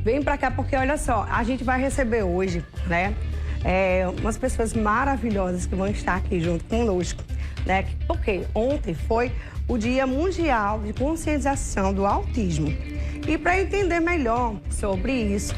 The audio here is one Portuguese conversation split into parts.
Vem pra cá porque, olha só, a gente vai receber hoje, né, umas pessoas maravilhosas que vão estar aqui junto conosco, né? Porque ontem foi o Dia Mundial de Conscientização do Autismo. E para entender melhor sobre isso,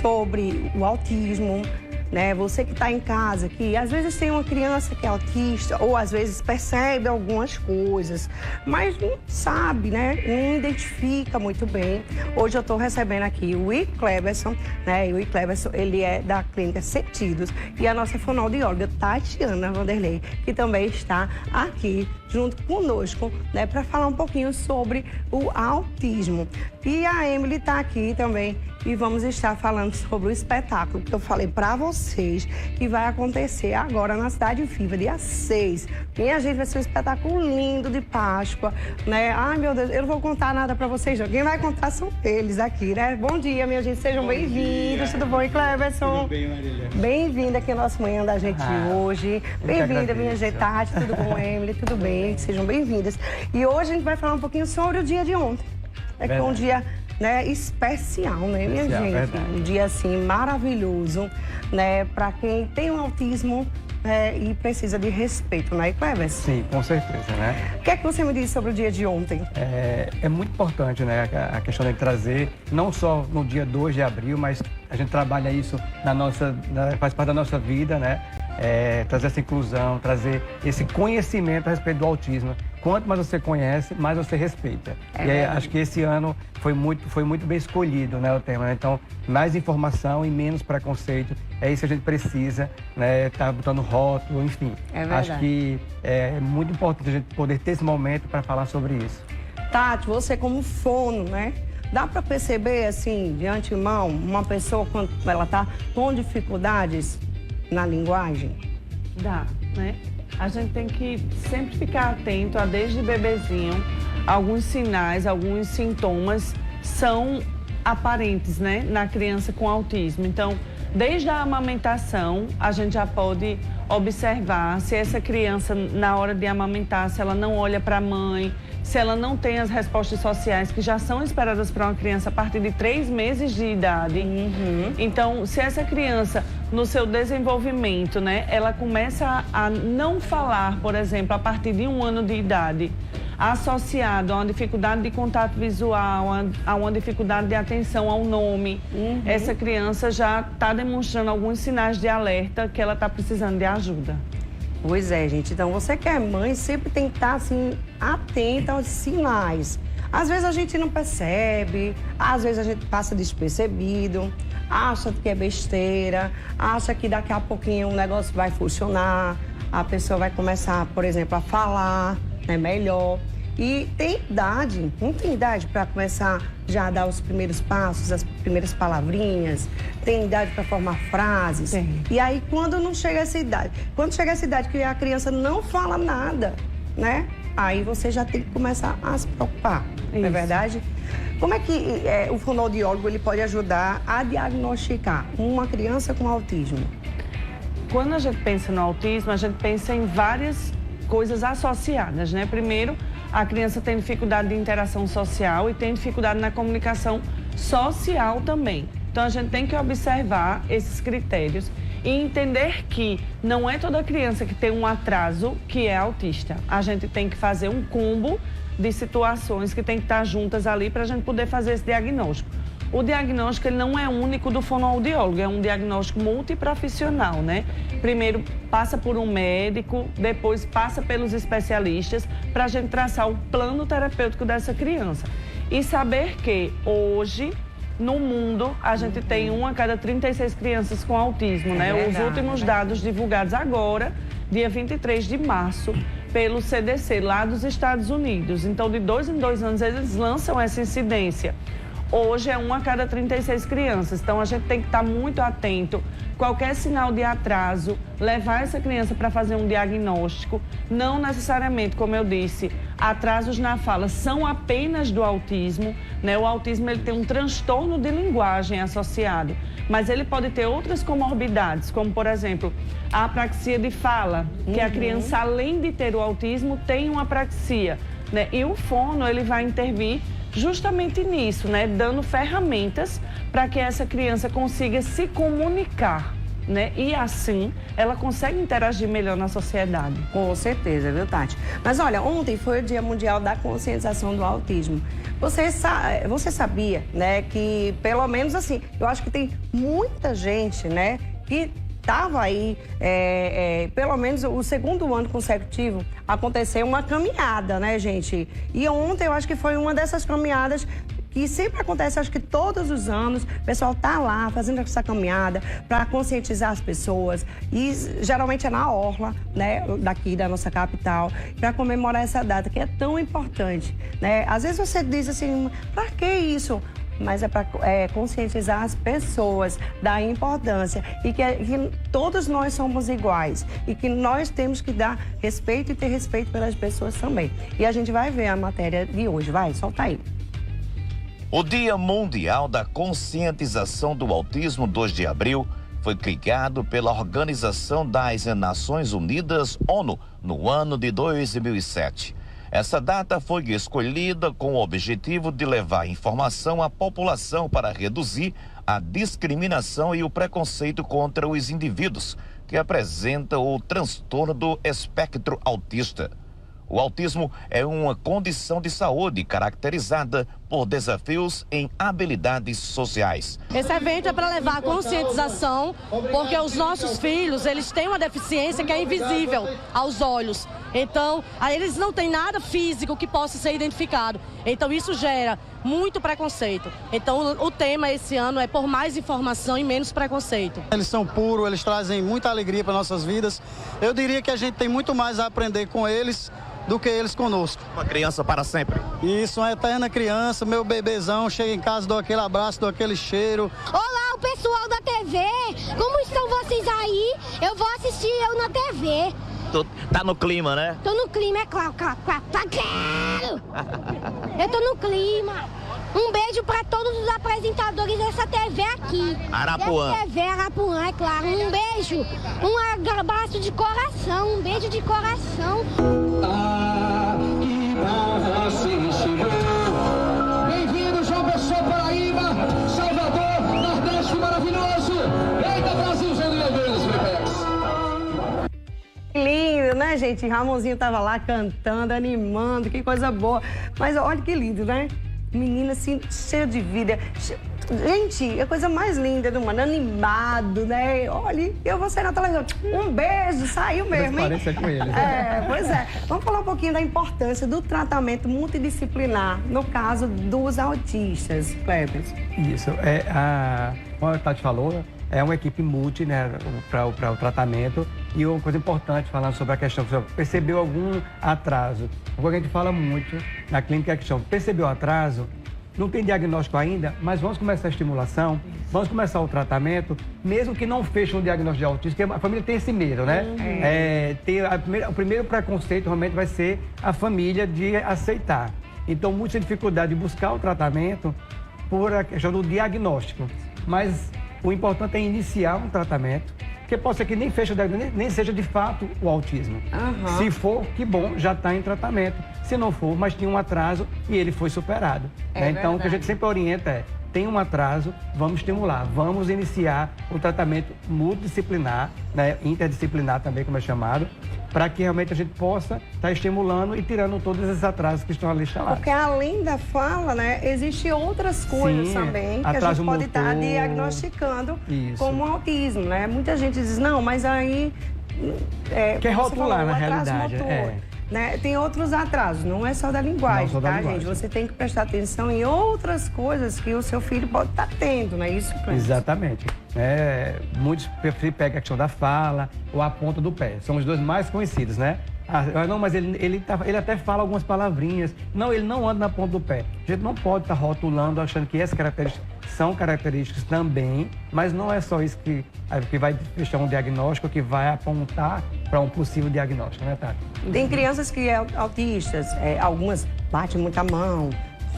sobre o autismo, né? Você que está em casa, que às vezes tem uma criança que é autista, ou às vezes percebe algumas coisas, mas não sabe, né? Não identifica muito bem. Hoje eu estou recebendo aqui o Will Cleverson, né? E o Will Cleverson, ele é da Clínica Sentidos, e a nossa fonoaudióloga Tatiana Vanderlei, que também está aqui junto conosco, né? Para falar um pouquinho sobre o autismo. E a Emily está aqui também, e vamos estar falando sobre o espetáculo que eu falei para vocês, que vai acontecer agora na Cidade Viva, dia 6. Minha gente, vai ser um espetáculo lindo de Páscoa, né? Ai, meu Deus, eu não vou contar nada para vocês, não. Quem vai contar são eles aqui, né? Bom dia, minha gente, sejam bem-vindos. Tudo bom, Cleverson? Tudo bem, Marília? Bem-vinda aqui ao nosso Manhã da Gente hoje. Bem-vinda, minha gente, Tati. Tudo bom, Emily? Tudo bem? Sejam bem-vindas. E hoje a gente vai falar um pouquinho sobre o dia de ontem. É que foi um dia, né, especial, né, minha gente? Verdade. Um dia, assim, maravilhoso, né, para quem tem um autismo e precisa de respeito, né, Cleverson? Sim, com certeza, né? O que é que você me disse sobre o dia de ontem? É muito importante, né, a questão de trazer, não só no dia 2 de abril, mas a gente trabalha isso faz parte da nossa vida, né? Trazer essa inclusão, trazer esse conhecimento a respeito do autismo. Quanto mais você conhece, mais você respeita. E aí, acho que esse ano foi muito bem escolhido, né, o tema, né? Então, mais informação e menos preconceito. É isso que a gente precisa, né? Tá botando rótulo, enfim. Acho que é muito importante a gente poder ter esse momento para falar sobre isso. Tati, você como fono, né? Dá para perceber, assim, de antemão, uma pessoa quando ela tá com dificuldades na linguagem? Dá, né? A gente tem que sempre ficar atento a, desde bebezinho, alguns sinais, alguns sintomas são aparentes, né, na criança com autismo. Então, desde a amamentação, a gente já pode observar se essa criança, na hora de amamentar, se ela não olha para a mãe, se ela não tem as respostas sociais que já são esperadas para uma criança a partir de 3 meses de idade. Então, se essa criança, no seu desenvolvimento, né, ela começa a não falar, por exemplo, a partir de 1 ano de idade, associado a uma dificuldade de contato visual, a uma dificuldade de atenção ao nome, essa criança já está demonstrando alguns sinais de alerta que ela está precisando de ajuda. Pois é, gente. Então, você que é mãe, sempre tem que estar, assim, atenta aos sinais. Às vezes a gente não percebe, às vezes a gente passa despercebido, acha que é besteira, acha que daqui a pouquinho o negócio vai funcionar, a pessoa vai começar, por exemplo, a falar, né, melhor. E tem idade, não tem idade para começar já a dar os primeiros passos, as primeiras palavrinhas, tem idade para formar frases. Tem. E aí, quando não chega essa idade, quando chega essa idade que a criança não fala nada, né? Aí você já tem que começar a se preocupar, não é verdade? Como é que o fonoaudiólogo ele pode ajudar a diagnosticar uma criança com autismo? Quando a gente pensa no autismo, a gente pensa em várias coisas associadas, né? Primeiro, a criança tem dificuldade de interação social e tem dificuldade na comunicação social também. Então, a gente tem que observar esses critérios e entender que não é toda criança que tem um atraso que é autista. A gente tem que fazer um combo de situações que tem que estar juntas ali para a gente poder fazer esse diagnóstico. O diagnóstico ele não é único do fonoaudiólogo, é um diagnóstico multiprofissional, né? Primeiro passa por um médico, depois passa pelos especialistas para a gente traçar o plano terapêutico dessa criança. E saber que hoje, no mundo, a gente tem 1 a cada 36 crianças com autismo, né? Os últimos dados divulgados agora, dia 23 de março, pelo CDC, lá dos Estados Unidos. Então, de 2 em 2 anos, eles lançam essa incidência. Hoje é 1 a cada 36 crianças, então a gente tem que estar muito atento. Qualquer sinal de atraso, levar essa criança para fazer um diagnóstico, não necessariamente, como eu disse, atrasos na fala são apenas do autismo, né? O autismo ele tem um transtorno de linguagem associado, mas ele pode ter outras comorbidades, como por exemplo, a apraxia de fala, que a criança, além de ter o autismo, tem uma apraxia, né? E o fono ele vai intervir justamente nisso, né? Dando ferramentas para que essa criança consiga se comunicar, né? E assim ela consegue interagir melhor na sociedade. Com certeza, viu, Tati? Mas olha, ontem foi o Dia Mundial da Conscientização do Autismo. Você sabia, né, que pelo menos assim, eu acho que tem muita gente, né, que estava aí, pelo menos o segundo ano consecutivo, aconteceu uma caminhada, né, gente? E ontem eu acho que foi uma dessas caminhadas que sempre acontece, acho que todos os anos, o pessoal tá lá fazendo essa caminhada para conscientizar as pessoas e geralmente é na orla, né, daqui da nossa capital, para comemorar essa data que é tão importante, né? Às vezes você diz assim, para que isso? Mas é para conscientizar as pessoas da importância e que todos nós somos iguais e que nós temos que dar respeito e ter respeito pelas pessoas também. E a gente vai ver a matéria de hoje, vai, solta aí. O Dia Mundial da Conscientização do Autismo, 2 de abril, foi criado pela Organização das Nações Unidas, ONU, no ano de 2007. Essa data foi escolhida com o objetivo de levar informação à população para reduzir a discriminação e o preconceito contra os indivíduos que apresentam o transtorno do espectro autista. O autismo é uma condição de saúde caracterizada por desafios em habilidades sociais. Esse evento é para levar a conscientização, porque os nossos filhos, eles têm uma deficiência que é invisível aos olhos. Então, eles não têm nada físico que possa ser identificado. Então, isso gera muito preconceito. Então, o tema esse ano é por mais informação e menos preconceito. Eles são puros, eles trazem muita alegria para nossas vidas. Eu diria que a gente tem muito mais a aprender com eles do que eles conosco. Uma criança para sempre. Isso, uma eterna criança, meu bebezão, chega em casa, dou aquele abraço, dou aquele cheiro. Olá, o pessoal da TV, como estão vocês aí? Eu vou assistir eu na TV. Tu tá no clima, né? Tô no clima, é claro. Eu tô no clima. Um beijo para todos os apresentadores dessa TV aqui. Arapuã. Dessa TV Arapuã, é claro. Um beijo, um abraço de coração, um beijo de coração. Aqui pra você chegou. Bem-vindo, João Pessoa, Paraíba, Salvador, Nordeste maravilhoso. Eita, Brasilzão, meu Deus, Felipex. Lindo, né, gente? Ramonzinho tava lá cantando, animando, que coisa boa. Mas olha que lindo, né? Menina assim, cheia de vida. Gente, é a coisa mais linda do mundo, animado, né? Olha, eu vou sair na televisão. Um beijo, saiu mesmo, hein? Pareça com eles. Pois é. Vamos falar um pouquinho da importância do tratamento multidisciplinar, no caso dos autistas, Kleber. Isso, como a Tati falou, é uma equipe multi, né, para o tratamento. E uma coisa importante, falando sobre a questão, você percebeu algum atraso? O que a gente fala muito na clínica é a questão, percebeu atraso? Não tem diagnóstico ainda, mas vamos começar a estimulação, vamos começar o tratamento, mesmo que não feche um diagnóstico de autismo, porque a família tem esse medo, né? O primeiro preconceito realmente vai ser a família de aceitar. Então, muita dificuldade de buscar o tratamento por a questão do diagnóstico. Mas o importante é iniciar um tratamento, porque pode ser que nem feche o diagnóstico, nem seja de fato o autismo. Uhum. Se for, que bom, já está em tratamento. Se não for, mas tinha um atraso e ele foi superado. Né? Então, o que a gente sempre orienta é, tem um atraso, vamos estimular, vamos iniciar o tratamento multidisciplinar, né? Interdisciplinar também, como é chamado, para que realmente a gente possa estar estimulando e tirando todos esses atrasos que estão ali instalados. Porque além da fala, né, existem outras coisas também que a gente pode estar diagnosticando como autismo, né? Muita gente diz, não, mas aí... Quer rotular, na realidade. Né? Tem outros atrasos, não é só da linguagem, não, tá, gente? Você tem que prestar atenção em outras coisas que o seu filho pode estar tendo, não é isso, Cleber? Exatamente. Muitos pegam a questão da fala ou a ponta do pé. São os dois mais conhecidos, né? Não, mas ele até fala algumas palavrinhas. Não, ele não anda na ponta do pé. A gente não pode estar rotulando, achando que essas características são características também, mas não é só isso que vai fechar um diagnóstico, que vai apontar para um possível diagnóstico, né, Tati? Tem crianças que são autistas, algumas batem muito a mão,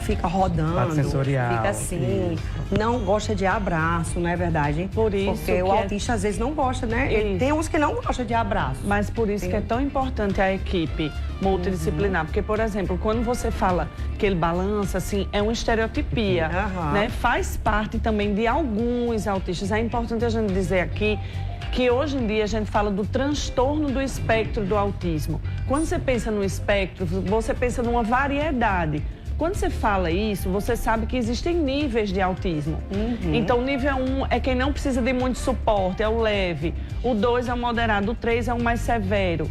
fica rodando, sensorial, fica assim, não gosta de abraço, não é verdade? Por isso porque o autista às vezes não gosta, né? Tem uns que não gostam de abraço. Mas por isso que é tão importante a equipe multidisciplinar, porque, por exemplo, quando você fala que ele balança, assim, é uma estereotipia, né? Faz parte também de alguns autistas. É importante a gente dizer aqui que hoje em dia a gente fala do transtorno do espectro do autismo. Quando você pensa no espectro, você pensa numa variedade. Quando você fala isso, você sabe que existem níveis de autismo. Então, o nível 1 é quem não precisa de muito suporte, é o leve. O 2 é o moderado, o 3 é o mais severo.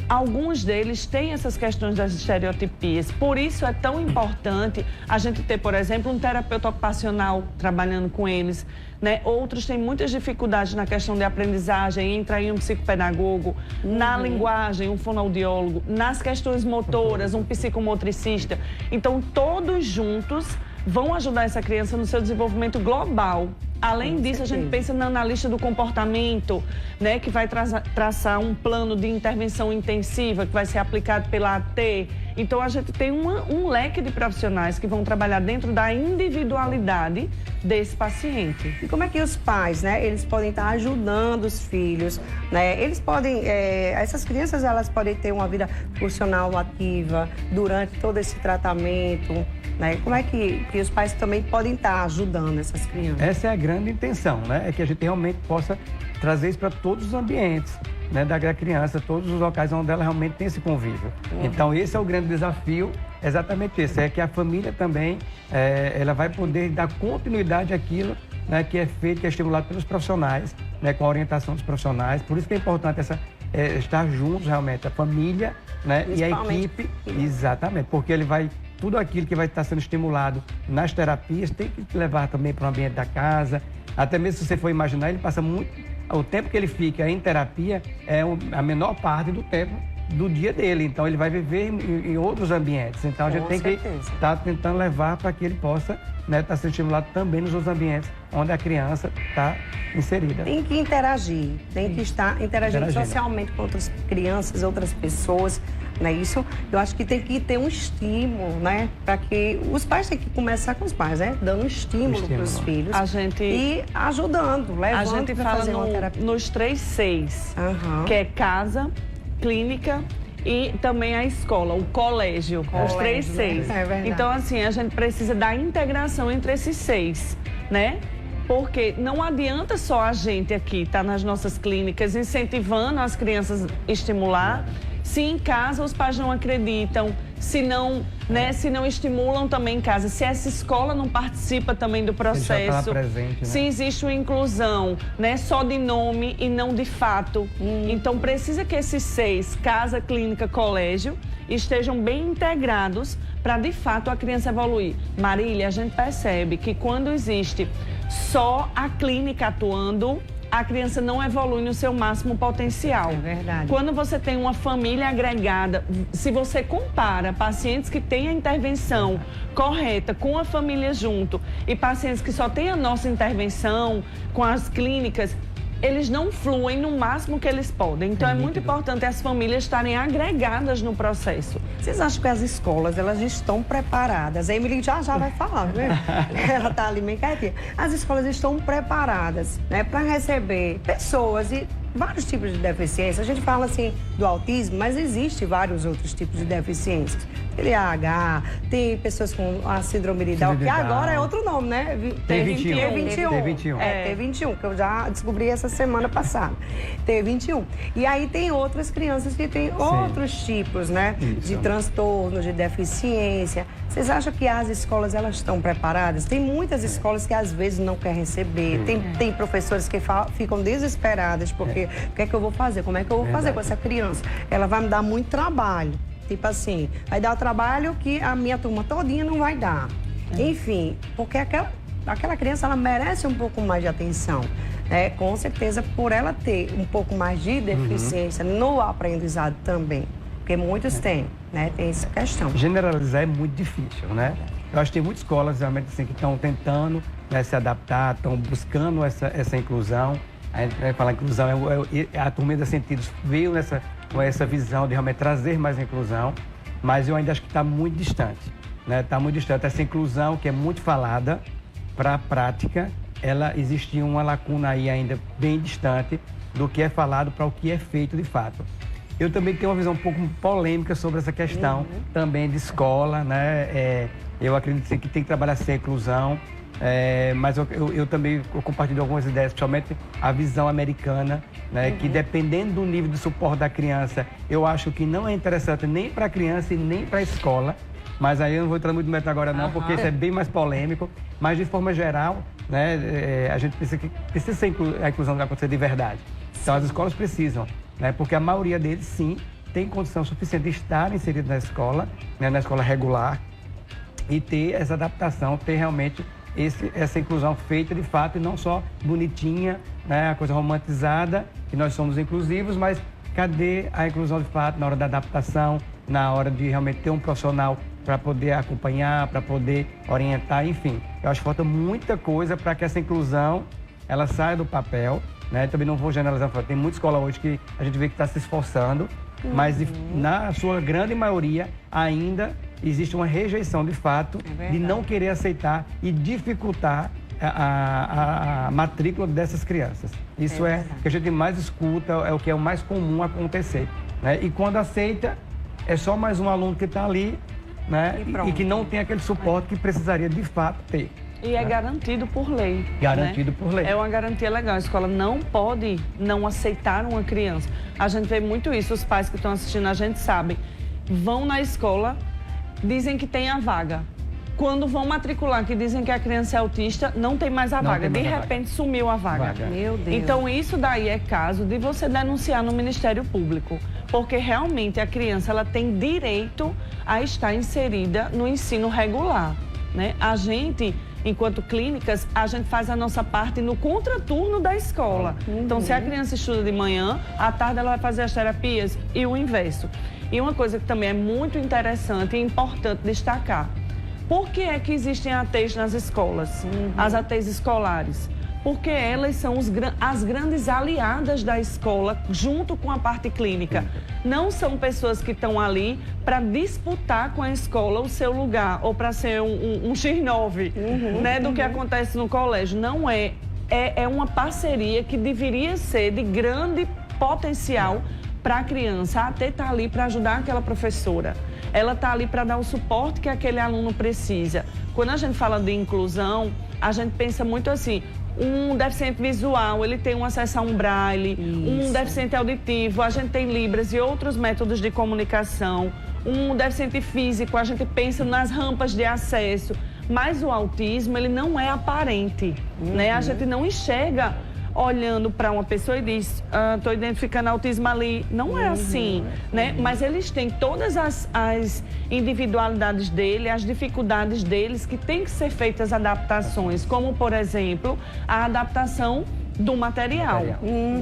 Alguns deles têm essas questões das estereotipias. Por isso é tão importante a gente ter, por exemplo, um terapeuta ocupacional trabalhando com eles, né? Outros têm muitas dificuldades na questão de aprendizagem, entra em um psicopedagogo, na linguagem, um fonoaudiólogo, nas questões motoras, um psicomotricista. Então, todos juntos vão ajudar essa criança no seu desenvolvimento global. Além disso, a gente pensa na analista do comportamento, né, que vai traçar um plano de intervenção intensiva que vai ser aplicado pela AT. Então, a gente tem um leque de profissionais que vão trabalhar dentro da individualidade desse paciente. E como é que os pais, né, eles podem estar ajudando os filhos, né? Eles podem, essas crianças, elas podem ter uma vida profissional ativa durante todo esse tratamento, né? Como é que os pais também podem estar ajudando essas crianças? Essa é a grande intenção, né? É que a gente realmente possa trazer isso para todos os ambientes, né, da criança, todos os locais onde ela realmente tem esse convívio. Então, esse é o grande desafio, exatamente esse, é que a família também, ela vai poder dar continuidade àquilo, né, que é feito, que é estimulado pelos profissionais, né, com a orientação dos profissionais. Por isso que é importante estar juntos, realmente, a família, né, e a equipe, exatamente, porque ele vai... Tudo aquilo que vai estar sendo estimulado nas terapias tem que levar também para o ambiente da casa. Até mesmo se você for imaginar, ele passa muito... O tempo que ele fica em terapia é a menor parte do tempo do dia dele. Então, ele vai viver em outros ambientes. Então, a gente tem que estar tentando levar para que ele possa, né, estar sendo estimulado também nos outros ambientes onde a criança está inserida. Tem que interagir, tem que estar interagindo socialmente com outras crianças, outras pessoas. Não é isso? Eu acho que tem que ter um estímulo, né? Para que os pais têm que começar com os pais, né? Dando um estímulo para os filhos. E ajudando, levando. A gente fala nos 3 Cs, que é casa, clínica e também a escola, o colégio, os 3 Cs. É verdade. Então, assim, a gente precisa da integração entre esses 6, né? Porque não adianta só a gente aqui estar nas nossas clínicas incentivando as crianças a estimular, se em casa os pais não acreditam, se não, né, se não estimulam também em casa, se essa escola não participa também do processo, já tá presente, né? Se existe uma inclusão, né, só de nome e não de fato. Então precisa que esses 6, casa, clínica, colégio, estejam bem integrados para de fato a criança evoluir. Marília, a gente percebe que quando existe só a clínica atuando, a criança não evolui no seu máximo potencial. É verdade. Quando você tem uma família agregada, se você compara pacientes que têm a intervenção correta com a família junto e pacientes que só têm a nossa intervenção com as clínicas, eles não fluem no máximo que eles podem. Então, é muito importante as famílias estarem agregadas no processo. Vocês acham que as escolas, elas estão preparadas? A Emily já vai falar, né? Ela está ali bem quietinha. As escolas estão preparadas, né, para receber pessoas e vários tipos de deficiência. A gente fala, assim, do autismo, mas existe vários outros tipos de deficiências. TDAH, tem pessoas com a síndrome de Down, que agora é outro nome, né? T21. T21, que eu já descobri essa semana passada. T21. E aí tem outras crianças que têm outros tipos, né? De transtorno, de deficiência. Vocês acham que as escolas, elas estão preparadas? Tem muitas escolas que às vezes não querem receber. Tem professores que ficam desesperadas, porque o que é que eu vou fazer? Como é que eu vou fazer com essa criança? Ela vai me dar muito trabalho. Tipo assim, vai dar o trabalho que a minha turma todinha não vai dar. Enfim, porque aquela criança, ela merece um pouco mais de atenção. Né? Com certeza, por ela ter um pouco mais de deficiência no aprendizado também. Porque muitos têm, né? Tem essa questão. Generalizar é muito difícil, né? Eu acho que tem muitas escolas realmente assim, que estão tentando, né, se adaptar, estão buscando essa inclusão. A gente vai falar inclusão, a Turma da Sentidos veio com essa visão de realmente trazer mais inclusão, mas eu ainda acho que está muito distante, né? Está muito distante. Essa inclusão que é muito falada para a prática, ela existia uma lacuna aí ainda bem distante do que é falado para o que é feito de fato. Eu também tenho uma visão um pouco polêmica sobre essa questão também de escola, né? Eu acredito que tem que trabalhar sem inclusão, mas eu também compartilho algumas ideias, principalmente a visão americana, né? Que dependendo do nível de suporte da criança, eu acho que não é interessante nem para a criança e nem para a escola. Mas aí eu não vou entrar muito no mérito agora não, porque isso é bem mais polêmico. Mas de forma geral, né, a gente precisa ser a inclusão acontecer de verdade. Então as escolas precisam, né, porque a maioria deles sim tem condição suficiente de estar inserido na escola, né, na escola regular, e ter essa adaptação, ter realmente essa inclusão feita de fato e não só bonitinha, né, a coisa romantizada, que nós somos inclusivos, mas cadê a inclusão de fato na hora da adaptação, na hora de realmente ter um profissional para poder acompanhar, para poder orientar, enfim. Eu acho que falta muita coisa para que essa inclusão ela saia do papel, né? Também não vou generalizar, tem muita escola hoje que a gente vê que está se esforçando, mas na sua grande maioria ainda existe uma rejeição de fato de não querer aceitar e dificultar a matrícula dessas crianças. Isso é o que a gente mais escuta, é o que é o mais comum acontecer, né? E quando aceita, é só mais um aluno que está ali, né? E que não tem aquele suporte que precisaria de fato ter. E é garantido por lei. Garantido por lei. É uma garantia legal. A escola não pode não aceitar uma criança. A gente vê muito isso. Os pais que estão assistindo a gente sabem. Vão na escola, dizem que tem a vaga. Quando vão matricular, que dizem que a criança é autista, não tem mais a vaga. De repente sumiu a vaga. Meu Deus. Então isso daí é caso de você denunciar no Ministério Público. Porque realmente a criança ela tem direito a estar inserida no ensino regular, né? A gente, enquanto clínicas, a gente faz a nossa parte no contraturno da escola. Então, se a criança estuda de manhã, à tarde ela vai fazer as terapias e o inverso. E uma coisa que também é muito interessante e importante destacar. Por que é que existem ATs nas escolas? As ATs escolares? Porque elas são as grandes aliadas da escola, junto com a parte clínica. Não são pessoas que estão ali para disputar com a escola o seu lugar, ou para ser um X9, né, do que acontece no colégio. Não é. É uma parceria que deveria ser de grande potencial para a criança. A AT está ali para ajudar aquela professora. Ela está ali para dar o suporte que aquele aluno precisa. Quando a gente fala de inclusão, a gente pensa muito assim, um deficiente visual, ele tem um acesso a um braille, um deficiente auditivo, a gente tem Libras e outros métodos de comunicação, um deficiente físico, a gente pensa nas rampas de acesso, mas o autismo, ele não é aparente, né? A gente não enxerga olhando para uma pessoa e diz, estou identificando autismo ali. Não é assim, né? Mas eles têm todas as individualidades dele, as dificuldades deles, que tem que ser feitas adaptações, como, por exemplo, a adaptação do material,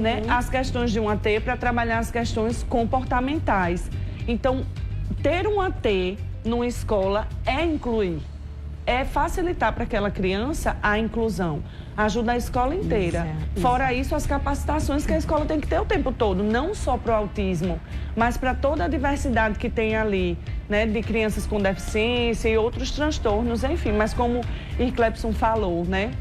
né? As questões de um AT para trabalhar as questões comportamentais. Então, ter um AT numa escola é incluir, é facilitar para aquela criança a inclusão. Ajuda a escola inteira. Fora isso, as capacitações que a escola tem que ter o tempo todo, não só para o autismo, mas para toda a diversidade que tem ali, né, de crianças com deficiência e outros transtornos, enfim. Mas como Irclepson falou, né,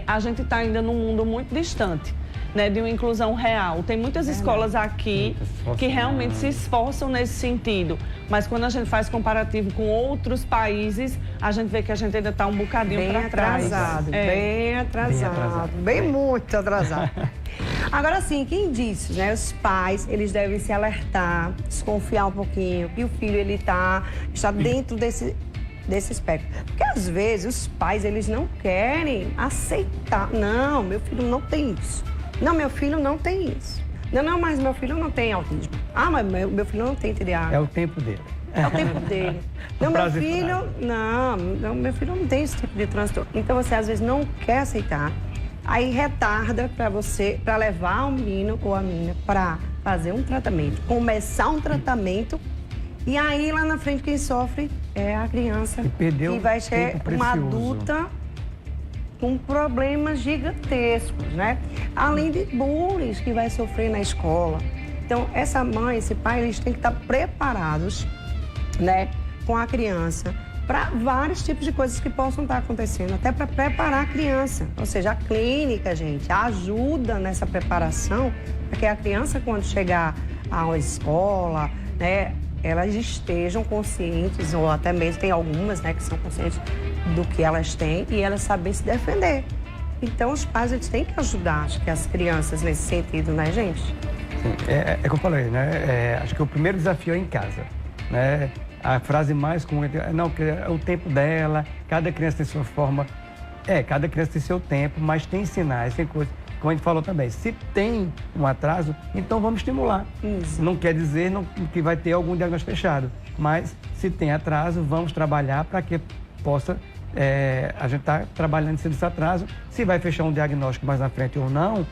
a gente está ainda num mundo muito distante, né, de uma inclusão real. Tem muitas escolas aqui que realmente se esforçam nesse sentido, mas quando a gente faz comparativo com outros países, a gente vê que a gente ainda está um bocadinho para trás. Bem atrasado, bem muito atrasado. Agora sim, quem disse, né? Os pais, eles devem se alertar, desconfiar um pouquinho, que o filho ele está dentro desse espectro. Porque às vezes os pais, eles não querem aceitar. Não, meu filho não tem isso. Não, meu filho não tem isso. Não, mas meu filho não tem autismo. Ah, mas meu filho não tem TDAH. É o tempo dele. É o tempo dele. Não, meu filho... Não, meu filho não tem esse tipo de transtorno. Então, você às vezes não quer aceitar. Aí retarda para levar o menino ou a menina para fazer um tratamento, começar um tratamento. E aí, lá na frente, quem sofre é a criança. Que vai ser uma adulta com problemas gigantescos, né? Além de bullying que vai sofrer na escola. Então, essa mãe, esse pai, eles têm que estar preparados, né, com a criança, para vários tipos de coisas que possam estar acontecendo, até para preparar a criança. Ou seja, a clínica, gente, ajuda nessa preparação para que a criança, quando chegar à escola, né, elas estejam conscientes, ou até mesmo tem algumas, né, que são conscientes do que elas têm e elas sabem se defender. Então, os pais, eles têm que ajudar, acho que as crianças nesse sentido, né, gente? Sim, como eu falei, né? Acho que o primeiro desafio é em casa, né? A frase mais comum é, não, que é o tempo dela, cada criança tem sua forma. Cada criança tem seu tempo, mas tem sinais, tem coisas. Como a gente falou também, se tem um atraso, então vamos estimular. Isso. Não quer dizer que vai ter algum diagnóstico fechado, mas se tem atraso, vamos trabalhar para que possa... a gente está trabalhando nesse atraso. Se vai fechar um diagnóstico mais na frente ou não,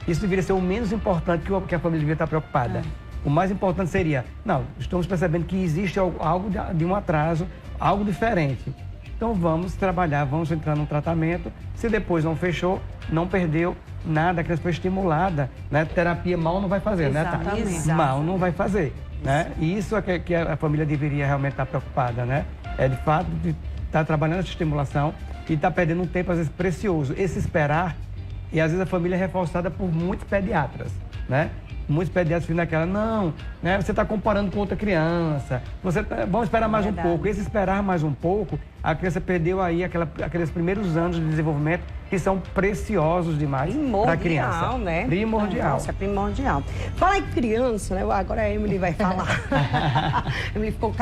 isso deveria ser o menos importante que a família deveria estar preocupada. O mais importante seria, não, estamos percebendo que existe algo de um atraso, algo diferente. Então vamos trabalhar, vamos entrar num tratamento. Se depois não fechou, não perdeu nada, a criança foi estimulada, né? Terapia mal não vai fazer, Exatamente. né? Tá? Mal não vai fazer, né? E isso é que a família deveria realmente estar preocupada, né? De fato, de estar trabalhando essa estimulação e estar perdendo um tempo, às vezes, precioso. Esse esperar, e às vezes a família é reforçada por muitos pediatras, né? Muitos pediatras ficam naquela, não, né? Você está comparando com outra criança, vamos esperar mais um pouco. Esse esperar mais um pouco, a criança perdeu aí aqueles primeiros anos de desenvolvimento que são preciosos demais para a criança. Né? Primordial. Nossa, é primordial. Fala em criança, né? Agora a Emily vai falar. A Emily ficou